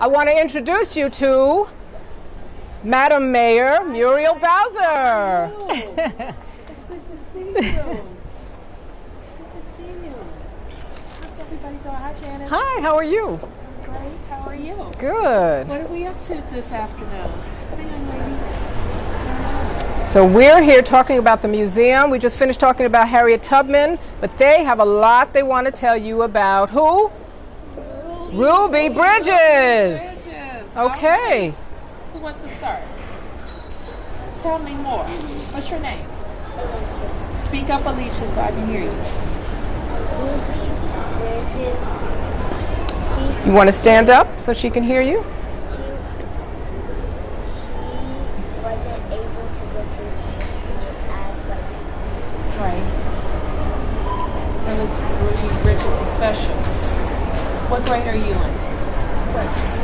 I want to introduce you to Madam Mayor Muriel Bowser. It's good to see you. It's good to see you. How's everybody doing? Hi, Janet. Hi, how are you? Great. How are you? Good. What are we up to this afternoon? Hi, young lady. So we're here talking about the museum. We just finished talking about Harriet Tubman, but they have a lot they want to tell you about who? Ruby Bridges. Okay. Right. Who wants to start? Tell me more. What's your name? Speak up, Alicia, so I can hear you. You want to stand up so she can hear you? She wasn't able to go to the same school as well. Right. Ruby Bridges is special. What grade are you in?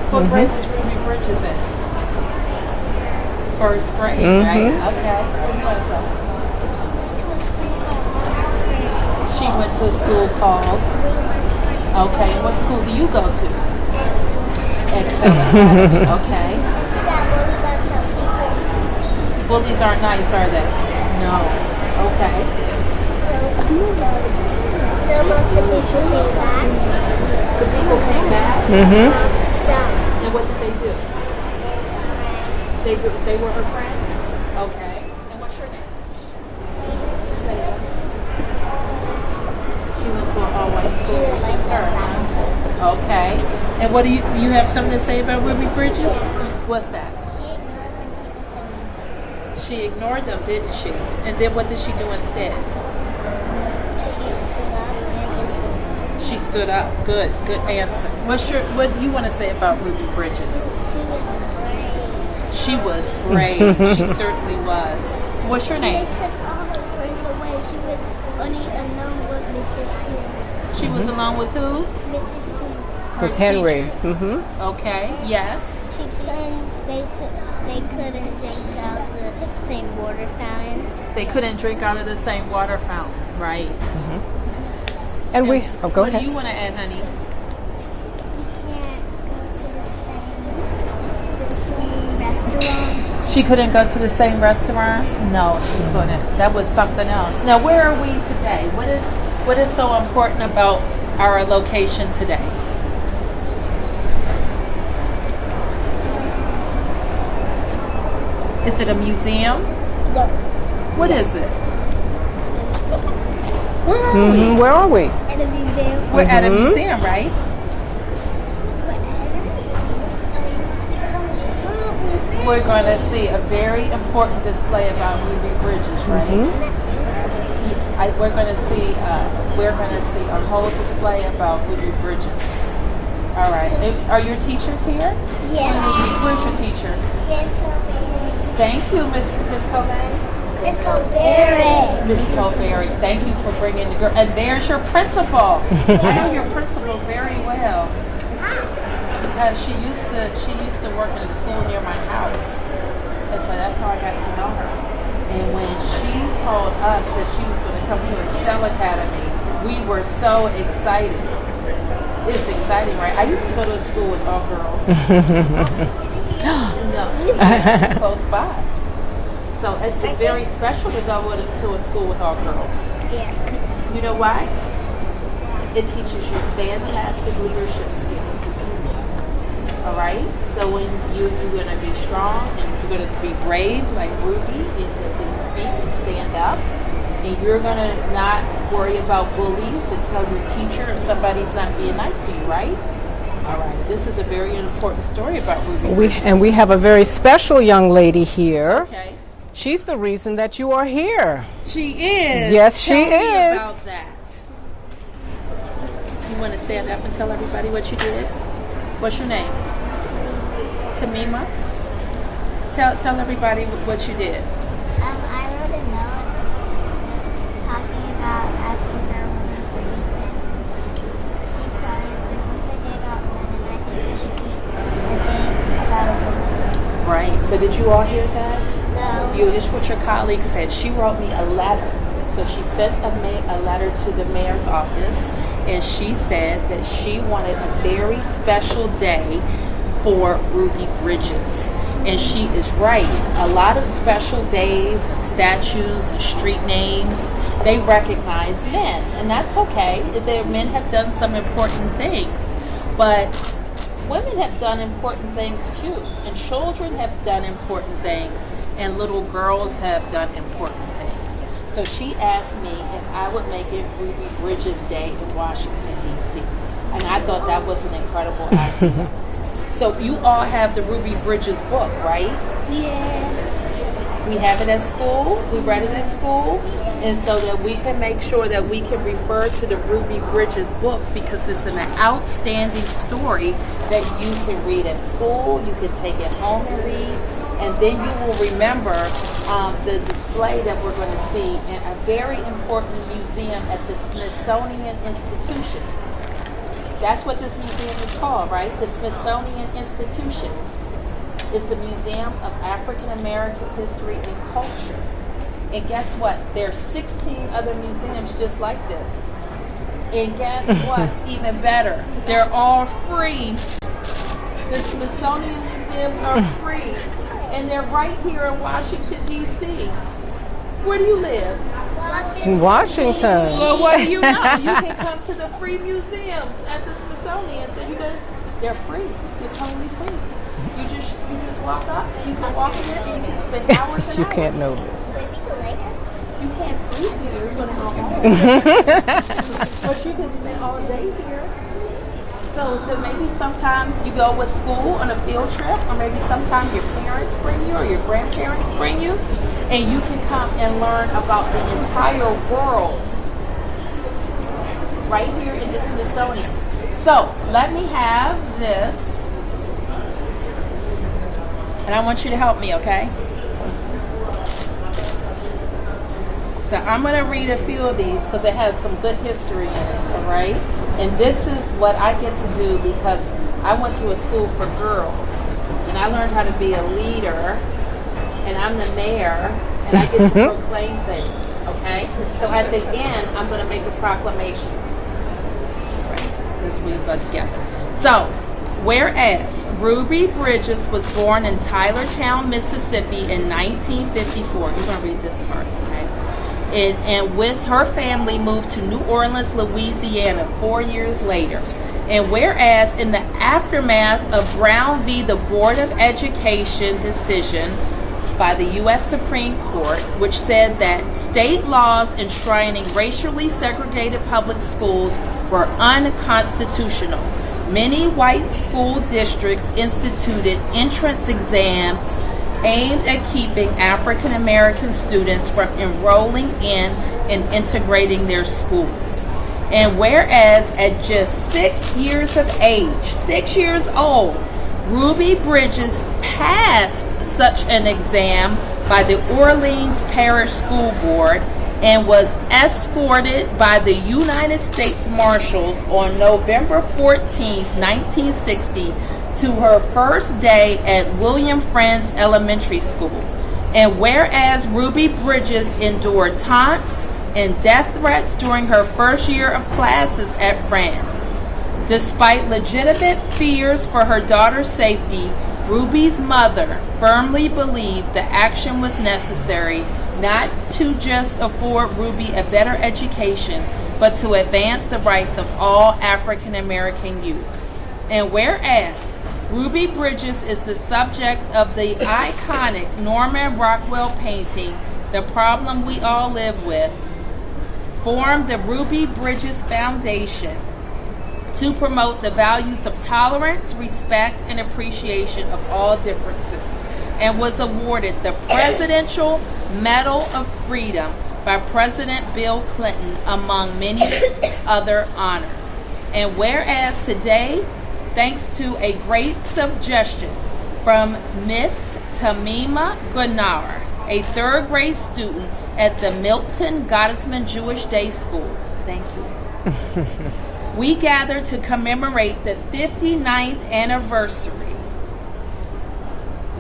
What grade is Ruby Bridges in? First grade, right? Okay. What do you want to tell her? She went to a school called... Okay, and what school do you go to? Excellent. Okay. Bullies aren't nice, are they? No. Okay. Some of the people came back. The people came back? Some. And what did they do? They were her friends? Okay. And what's your name? Shayla. She went to an all-white school. Okay. And what do you have something to say about Ruby Bridges? What's that? She ignored them, didn't she? And then what did she do instead? She stood up. Good answer. What do you want to say about Ruby Bridges? She was brave. She certainly was. What's your name? They took all her friends away. She was only alone with Mrs. Kim. She was along with who? Mrs. Kim. Her Was Henry. teacher. Okay. Yes. They couldn't drink out the same water fountains. They couldn't drink out of the same water fountain, right? And we... Oh, go What ahead. do you want to add, honey? You can't go to the same restaurant. She couldn't go to the same restaurant? No, she couldn't. That was something else. Now, where are we today? What is so important about our location today? Is it a museum? No. What is it? Where are we? Where are we? At a museum. We're at a museum, right? We're going to see a very important display about Ruby Bridges, right? We're going to see a whole display about Ruby Bridges. All right. Are your teachers here? Yeah. Where's your teacher? Yes, Thank you, Miss Cobain. Miss Colberry. Miss Colberry, thank you for bringing the girl. And there's your principal. I know your principal very well because she used to work in a school near my house, and so that's how I got to know her. And when she told us that she was going to come to Excel Academy, we were so excited. It's exciting, right? I used to go to a school with all girls. No, it's close by. So it's very special to go to a school with all girls. Yeah. You know why? It teaches you fantastic leadership skills. All right? So when you're going to be strong and you're going to be brave like Ruby and speak and stand up. And you're going to not worry about bullies and tell your teacher if somebody's not being nice to you, right? All right. This is a very important story about Ruby. We have a very special young lady here. Okay. She's the reason that you are here. She is. Yes, she Tell me is. about that. You want to stand up and tell everybody what you did? What's your name? Tamima. Tell everybody what you did. I wrote a note talking about asking her when we reason because it was the day about women and I think we should keep a day about a woman. Right. So did you all hear that? No. Just what your colleague said. She wrote me a letter. So she sent a letter to the mayor's office, and she said that she wanted a very special day for Ruby Bridges. And she is right. A lot of special days, statues, and street names, they recognize men. And that's okay. The men have done some important things. But women have done important things too. And children have done important things. And little girls have done important things. So she asked me if I would make it Ruby Bridges Day in Washington, D.C. And I thought that was an incredible idea. So you all have the Ruby Bridges book, right? Yes. We have it at school. We read it at school. And so that we can make sure that we can refer to the Ruby Bridges book because it's an outstanding story that you can read at school. You can take it home and read. And then you will remember the display that we're going to see in a very important museum at the Smithsonian Institution. That's what this museum is called, right? The Smithsonian Institution is the Museum of African American History and Culture. And guess what? There are 16 other museums just like this. And guess what's even better? They're all free. The Smithsonian museums are free. And they're right here in Washington, D.C. Where do you live? Washington. Well, what do you know? You can come to the free museums at the Smithsonian. So they're free. They're totally free. You just walk up and you can walk in there and you can spend hours and You hours. can't know this. You can't sleep here. You're going to go home. But you can spend all day here. So maybe sometimes you go with school on a field trip, or maybe sometimes your parents bring you or your grandparents bring you, and you can come and learn about the entire world right here in the Smithsonian. So let me have this, and I want you to help me, okay? So I'm going to read a few of these because it has some good history in it, all right? And this is what I get to do because I went to a school for girls. And I learned how to be a leader. And I'm the mayor. And I get to proclaim things, okay? So at the end, I'm going to make a proclamation. Right. Let's read those together. So, whereas Ruby Bridges was born in Tylertown, Mississippi in 1954. You're going to read this part, okay? And with her family moved to New Orleans, Louisiana 4 years later. And whereas in the aftermath of Brown v. the Board of Education decision by the U.S. Supreme Court, which said that state laws enshrining racially segregated public schools were unconstitutional, many white school districts instituted entrance exams aimed at keeping African American students from enrolling in and integrating their schools. And whereas at just 6 years of age, 6 years old, Ruby Bridges passed such an exam by the Orleans Parish School Board and was escorted by the United States Marshals on November 14, 1960, to her first day at William Frantz Elementary School. And whereas Ruby Bridges endured taunts and death threats during her first year of classes at Frantz, despite legitimate fears for her daughter's safety, Ruby's mother firmly believed the action was necessary not to just afford Ruby a better education, but to advance the rights of all African American youth. And whereas Ruby Bridges is the subject of the iconic Norman Rockwell painting, The Problem We All Live With, formed the Ruby Bridges Foundation to promote the values of tolerance, respect, and appreciation of all differences, and was awarded the Presidential Medal of Freedom by President Bill Clinton, among many other honors. And whereas today, thanks to a great suggestion from Miss Tamima Gunnar, a third grade student at the Milton Gottesman Jewish Day School. Thank you. We gather to commemorate the 59th anniversary.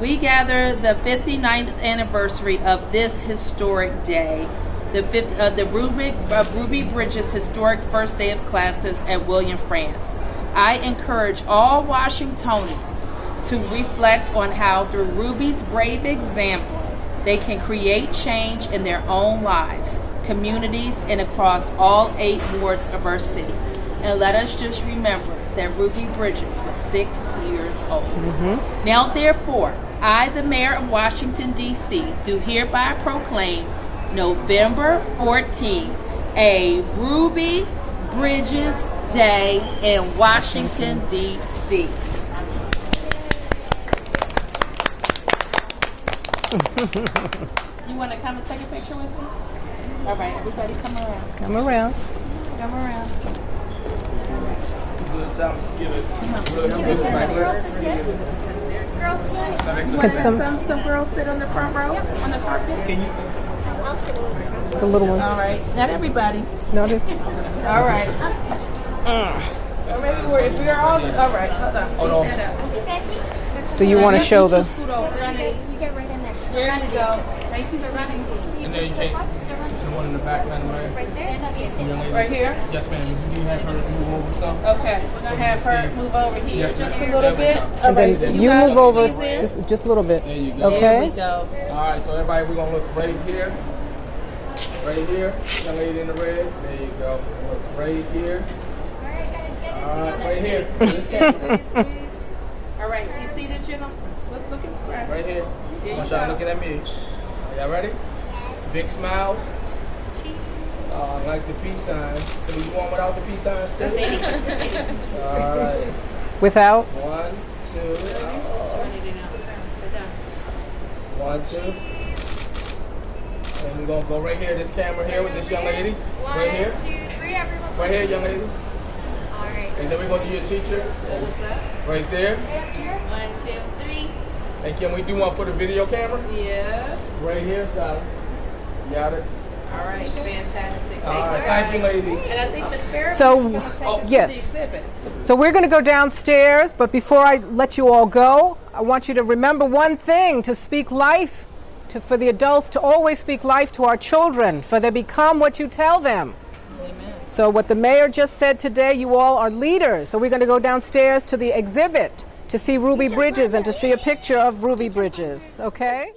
We gather the 59th anniversary of this historic day, the Ruby Bridges historic first day of classes at William Frantz. I encourage all Washingtonians to reflect on how through Ruby's brave example, they can create change in their own lives, communities, and across all 8 wards of our city. And let us just remember that Ruby Bridges was 6 years old. Now, therefore, I, the Mayor of Washington, D.C., do hereby proclaim November 14th a Ruby Bridges Day in Washington, D.C. You want to come and take a picture with me? All right, everybody come around. Come around. Come around. Girls, Some girls sit on the front row on the carpet? The little ones. All right, not everybody. No, they- All right. Or maybe if we're all right, hold on. Stand up. So you want to show the... Scoot over. you get right in there. There you go. Thank you for running. And then you take the one in the back, right? Right there. Right here? Yes, ma'am. Do you have her move over some? Okay, we're gonna have her move over here Yes, just a ma'am. little bit. All And right, then you guys move over squeeze in. just a little bit. There you go. There Okay? we go. All right, so everybody, we're going to look right here. Right here. Young lady in the red. There you go. Look right here. Alright, guys, get All right, into right here. Squeeze, squeeze. All right, you see the gentleman? Look at the front. Right here. There I want you y'all go. looking at me. Are y'all ready? Big smiles. Like the peace signs. Can we do one without the peace signs too? All right. Without? 1, 2. 1, 2. And we're gonna go right here, this camera here with this young lady. Right here. 1, 2, 3, everyone. Right here, young lady. Alright. And then we're gonna do your teacher. Right there. Right up here. 1, 2, 3. And can we do one for the video camera? Yes. Right here, Sally. Got it. All right, fantastic. All right, thank you, ladies. And I think Ms. Farrah So, is going to take us yes. to the exhibit. So we're going to go downstairs, but before I let you all go, I want you to remember one thing, to speak life, for the adults to always speak life to our children, for they become what you tell them. Amen. So what the mayor just said today, you all are leaders. So we're going to go downstairs to the exhibit to see Ruby Bridges and to see a picture of Ruby Bridges, okay?